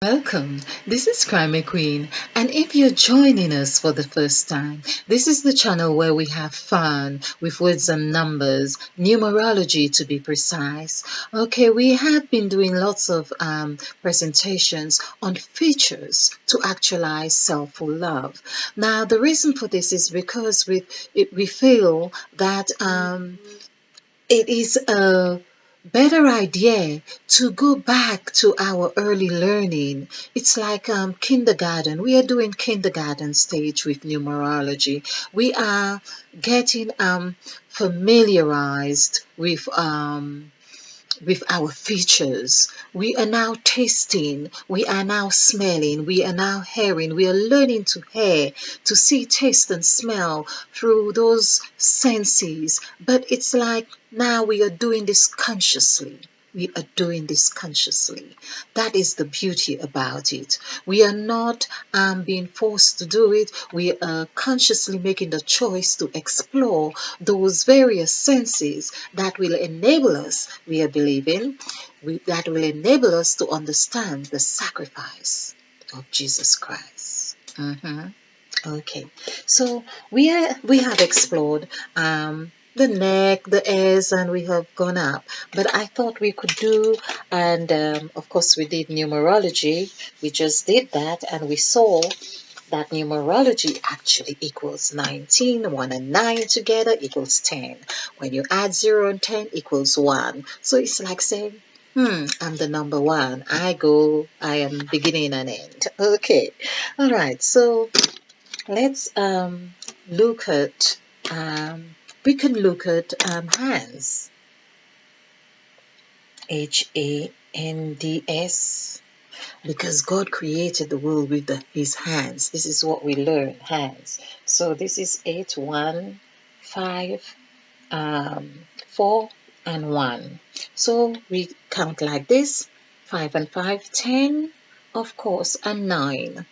Welcome. This is Crime Queen, and if you're joining us for the first time, this is the channel where we have fun with words and numbers, numerology to be precise. Okay, we have been doing lots of presentations on features to actualize self-love. Now, the reason for this is because we feel that it is a better idea to go back to our early learning. It's like kindergarten. We are doing kindergarten stage with numerology. We are getting familiarized with our features. We are now tasting, we are now smelling, we are now hearing, we are learning to hear, to see, taste, and smell through those senses. But it's like now we are doing this consciously. We are doing this consciously. That is the beauty about it. We are not being forced to do it. We are consciously making the choice to explore those various senses that will enable us, we are believing, that will enable us to understand the sacrifice of Jesus Christ. Okay, so we have explored the neck, the ears, and we have gone up. But I thought we could do, and of course we did numerology. We just did that, and we saw that numerology actually equals 19. 1 and 9 together equals 10. When you add 0 and 10 equals 1. So it's like saying, I'm the number one. I am beginning and end. Okay, all right. So let's look at we can look at HandS, HandS, because God created the world with his hands. This is what we learn, hands. So this is 8, 1, 5, 4 and 1. So we count like this: 5 and 5, 10, of course, and 9,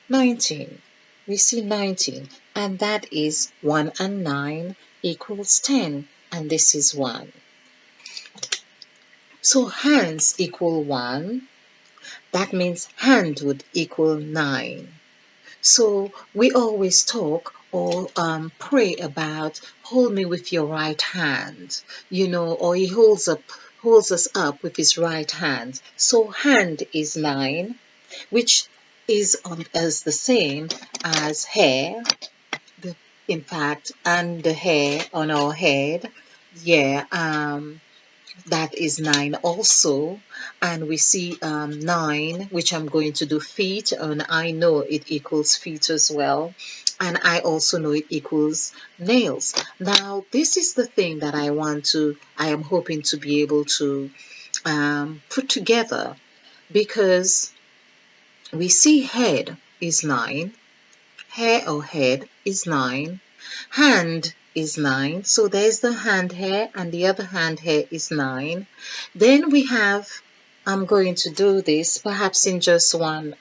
19. We see 19, and that is 1 and 9 equals 10, and this is 1. So hands equal 1. That means hand would equal 9. So we always talk or pray about hold me with your right hand, or he holds us up with his right hand. So hand is 9, which is as the same as hair, in fact, and the hair on our head. Yeah, that is 9 also. And we see 9, which I'm going to do feet, and I know it equals feet as well. And I also know it equals nails. Now, this is the thing that I am hoping to be able to put together, because we see head is 9, hair or head is 9, hand is 9, so there's the hand hair, and the other hand hair is 9. Then we have, I'm going to do this perhaps in just one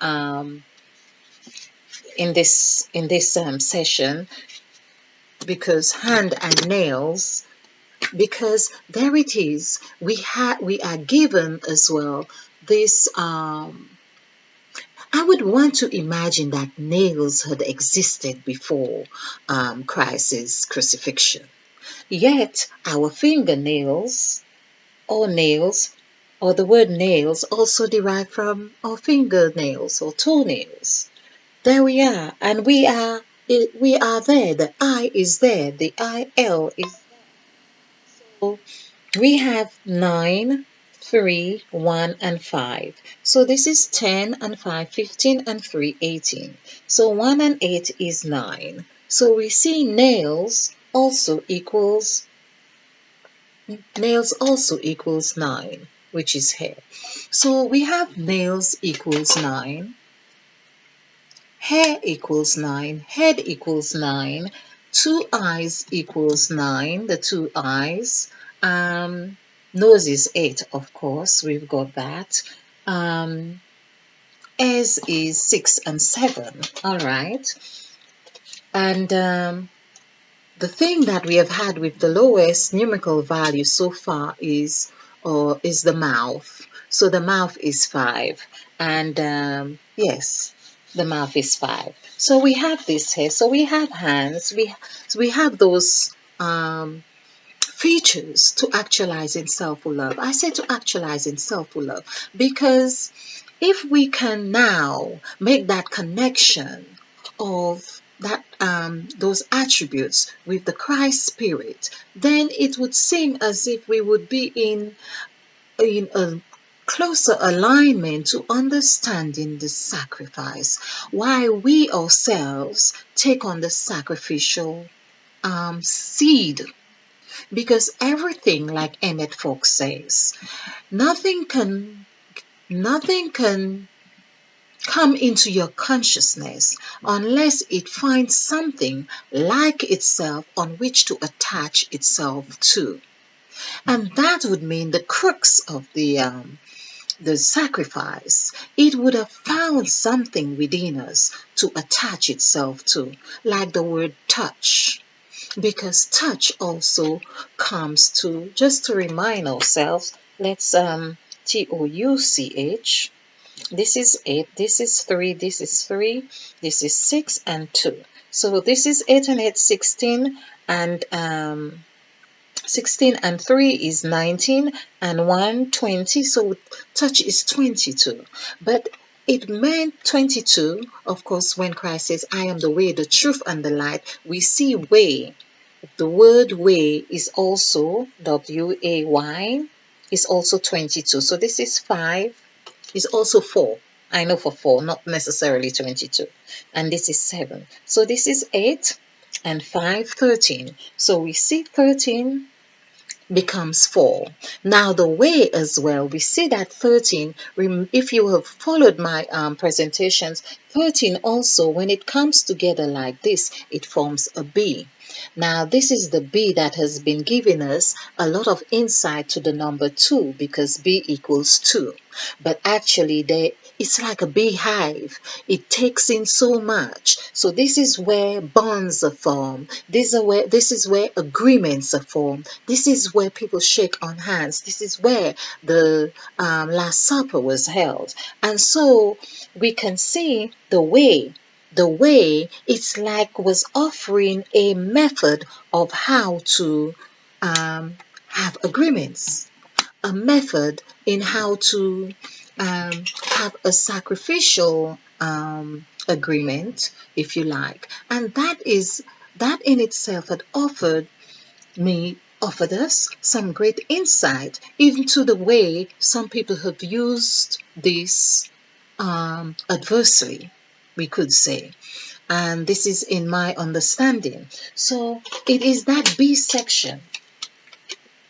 in this session, because hand and nails, because there it is, we are given as well this I would want to imagine that nails had existed before Christ's crucifixion. Yet our fingernails or nails, or the word nails, also derive from our fingernails or toenails. There we are, and we are there. The I is there. The IL is there. So we have 9, 3, 1, and 5. So this is 10 and 5, 15, and 3, 18. So 1 and 8 is 9. So we see nails also equals 9, which is hair. So we have nails equals 9, hair equals 9, head equals 9, 2 eyes equals 9, the 2 eyes. Nose is 8, of course, we've got that. S is 6 and 7, all right. And the thing that we have had with the lowest numerical value so far is or is the mouth. So the mouth is 5. And yes, the mouth is 5. So we have this here. So we have hands. We have those features to actualizing self-love. I say to actualizing self-love because if we can now make that connection of that those attributes with the Christ spirit, then it would seem as if we would be in a closer alignment to understanding the sacrifice, why we ourselves take on the sacrificial seed. Because everything, like Emmett Fox says, nothing can nothing can come into your consciousness unless it finds something like itself on which to attach itself to. And that would mean the crux of the sacrifice. It would have found something within us to attach itself to, like the word touch. Because touch also comes to, just to remind ourselves, let's touch. This is 8, this is 3, this is 3, this is 6 and 2. So this is 8 and 8, 16, and 16 and 3 is 19, and 1, 20. So touch is 22. But it meant 22, of course, when Christ says, I am the way, the truth, and the light. We see way. The word way is also way, is also 22. So this is 5, is also 4. I know for 4, not necessarily 22. And this is 7. So this is 8 and 5, 13. So we see 13 becomes 4. Now the way as well, we see that 13, if you have followed my presentations, 13 also, when it comes together like this, it forms a B. Now this is the B that has been giving us a lot of insight to the number 2, because B equals 2. But actually it's like a beehive. It takes in so much. So this is where bonds are formed. This is where agreements are formed. This is where people shake on hands. This is where the Last Supper was held. And so we can see the way. The way, it's like was offering a method of how to have agreements, a method in how to have a sacrificial agreement, if you like. And that in itself had offered us some great insight, even to the way some people have used this adversely, we could say. And this is in my understanding. So it is that B section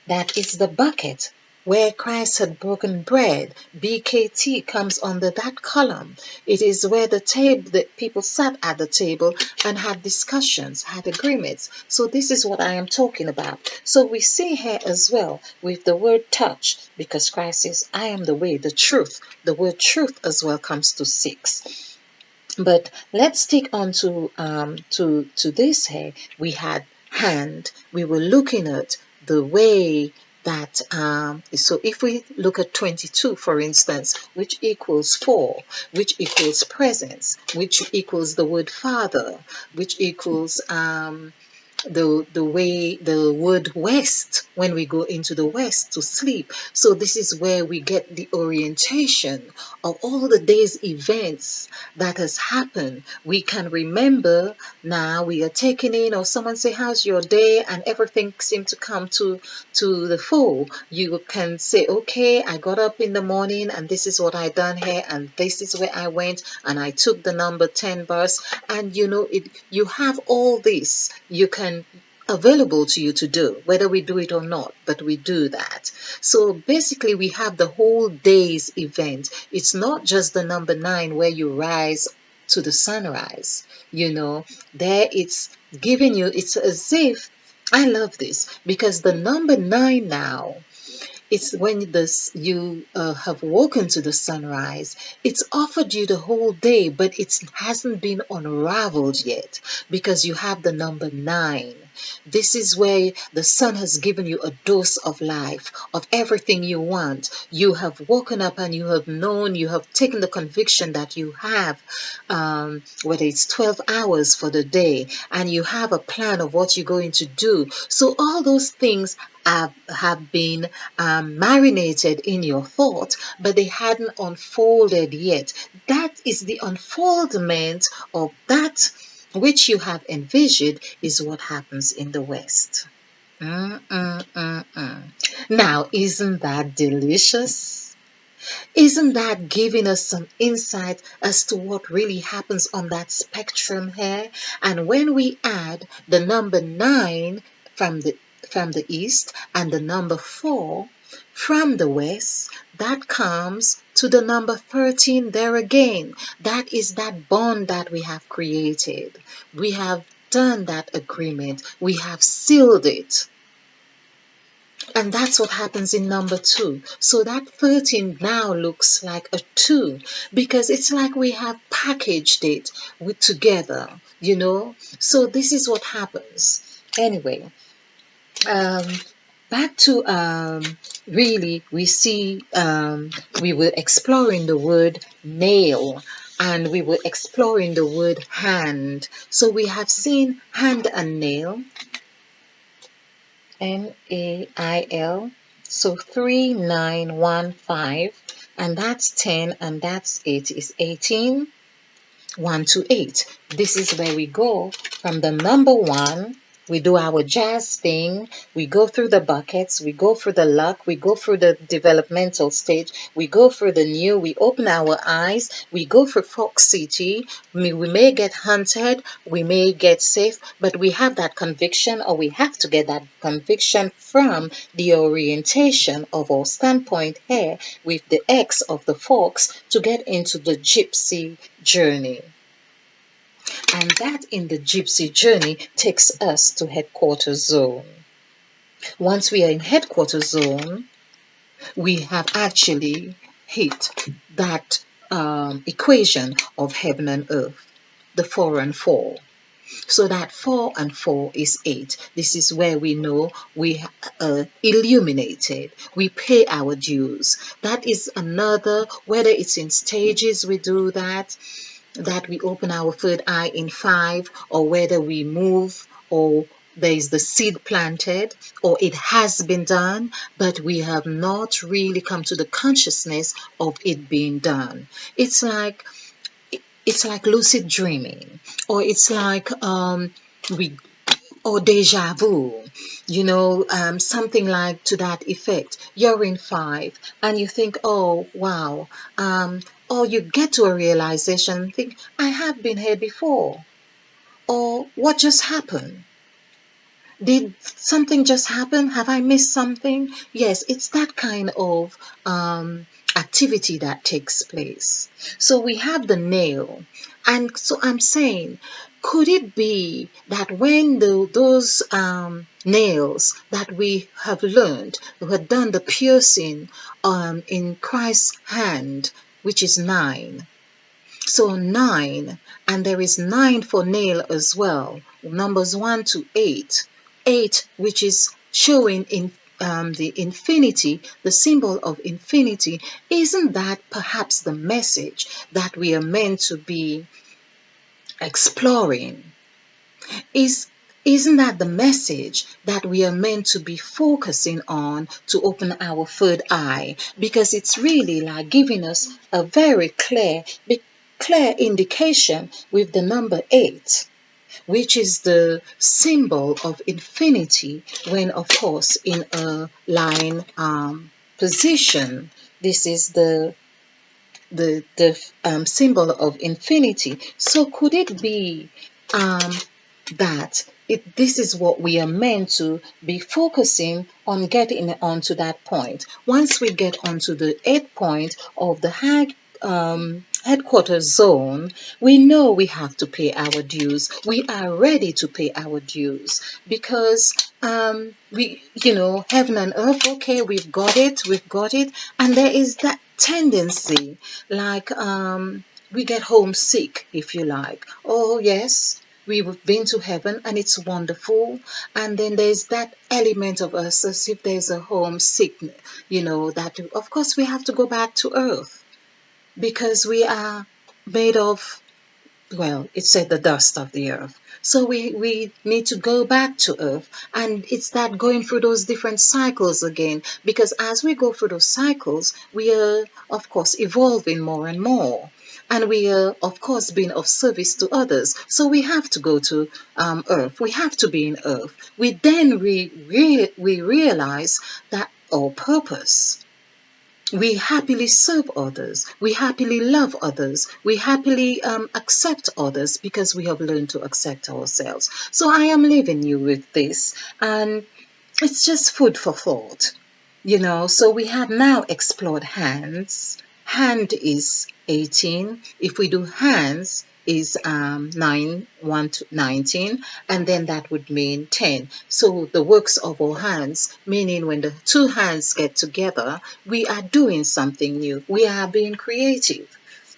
that is the bucket where Christ had broken bread. BKT comes under that column. It is where the people sat at the table and had discussions, had agreements. So this is what I am talking about. So we see here as well with the word touch, because Christ says, I am the way, the truth. The word truth as well comes to 6. But let's stick on to this here. We had hand. We were looking at the way that so if we look at 22, for instance, which equals 4, which equals presence, which equals the word father, which equals the word west, when we go into the west to sleep. So this is where we get the orientation of all the day's events that has happened. We can remember now, we are taking in, or someone say, how's your day? And everything seems to come to the full. You can say, okay, I got up in the morning and this is what I done here, and this is where I went, and I took the number 10 bus, and you have all this. You can available to you to do, whether we do it or not, but we do that. So basically we have the whole day's event. It's not just the number 9 where you rise to the sunrise. There it's giving you, it's as if, I love this, because the number 9 now, it's when you have woken to the sunrise. It's offered you the whole day, but it hasn't been unraveled yet, because you have the number 9. This is where the sun has given you a dose of life, of everything you want. You have woken up and you have known, you have taken the conviction that you have, whether it's 12 hours for the day, and you have a plan of what you're going to do. So all those things have been marinated in your thought, but they hadn't unfolded yet. That is the unfoldment of that which you have envisioned, is what happens in the West. Now, isn't that delicious? Isn't that giving us some insight as to what really happens on that spectrum here? And when we add the number 9 from the east and the number 4 from the west, that comes to the number 13 there again. That is that bond that we have created. We have done that agreement. We have sealed it. And that's what happens in number 2. So that 13 now looks like a 2 because it's like we have packaged it with together, you know. So this is what happens. Anyway, back to really we see we were exploring the word nail and we were exploring the word hand. So we have seen hand and nail. NAIL. So 3915, and that's 10, and that's 8 is 18. 1 to 8. This is where we go from the number 1. We do our jazz thing. We go through the buckets. We go through the luck. We go through the developmental stage. We go through the new. We open our eyes. We go through Fox City. We may get hunted. We may get safe. But we have that conviction, or we have to get that conviction from the orientation of our standpoint here with the X of the fox to get into the gypsy journey. And that in the gypsy journey takes us to headquarters zone. Once we are in headquarters zone, we have actually hit that equation of heaven and earth, the 4 and 4. So that 4 and 4 is 8. This is where we know we are illuminated. We pay our dues. That is another, whether it's in stages we do that we open our third eye in 5, or whether we move, or there is the seed planted, or it has been done, but we have not really come to the consciousness of it being done. It's like lucid dreaming, or it's like or deja vu, you know, something like to that effect. You're in 5 and you think, oh wow, or you get to a realization and think, I have been here before, or what just happened? Did something just happen? Have I missed something? Yes, it's that kind of activity that takes place. So we have the nail, and so I'm saying, could it be that when those nails that we have learned, who had done the piercing in Christ's hand, which is 9. So 9, and there is 9 for nail as well. Numbers 1 to 8. 8, which is showing in the infinity, the symbol of infinity. Isn't that perhaps the message that we are meant to be exploring? Isn't that the message that we are meant to be focusing on to open our third eye? Because it's really like giving us a very clear indication with the number 8, which is the symbol of infinity when, of course, in a line position. This is the symbol of infinity. So could it be that this is what we are meant to be focusing on, getting onto that point? Once we get onto the 8th point of the headquarters zone, we know we have to pay our dues. We are ready to pay our dues because we, you know, heaven and earth, okay, we've got it, and there is that tendency, like we get homesick, if you like. Oh yes, We've been to heaven and it's wonderful. And then there's that element of us as if there's a homesickness, that of course we have to go back to earth because we are made of, well, it said the dust of the earth. So we need to go back to earth. And it's that going through those different cycles again. Because as we go through those cycles, we are, of course, evolving more and more. And we are, of course, being of service to others. So we have to go to earth. We have to be in earth. We realize that our purpose, we happily serve others. We happily love others. We happily accept others because we have learned to accept ourselves. So I am leaving you with this, and it's just food for thought. So we have now explored hands. Hand is 18. If we do hands, is 1 to 19, and then that would mean 10. So the works of our hands, meaning when the two hands get together, we are doing something new. We are being creative.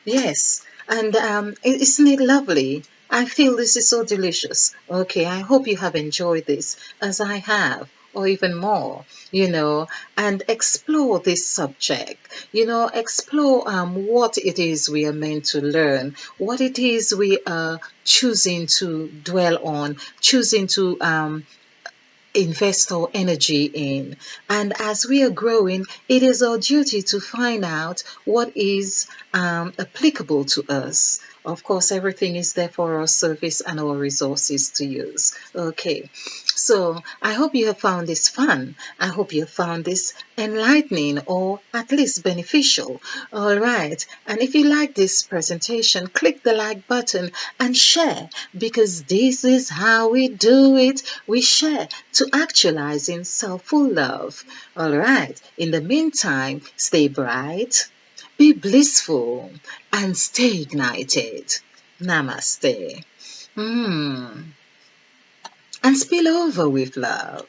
Yes, and isn't it lovely? I feel this is so delicious. Okay, I hope you have enjoyed this as I have, or even more, and explore this subject. Explore what it is we are meant to learn, what it is we are choosing to dwell on, choosing to invest our energy in. And as we are growing, it is our duty to find out what is applicable to us. Of course, everything is there for our service and our resources to use. Okay, so I hope you have found this fun. I hope you found this enlightening or at least beneficial. All right, and if you like this presentation, click the like button and share, because this is how we do it. We share to actualizing self-full love. All right, in the meantime, stay bright, be blissful, and stay ignited. Namaste. And spill over with love.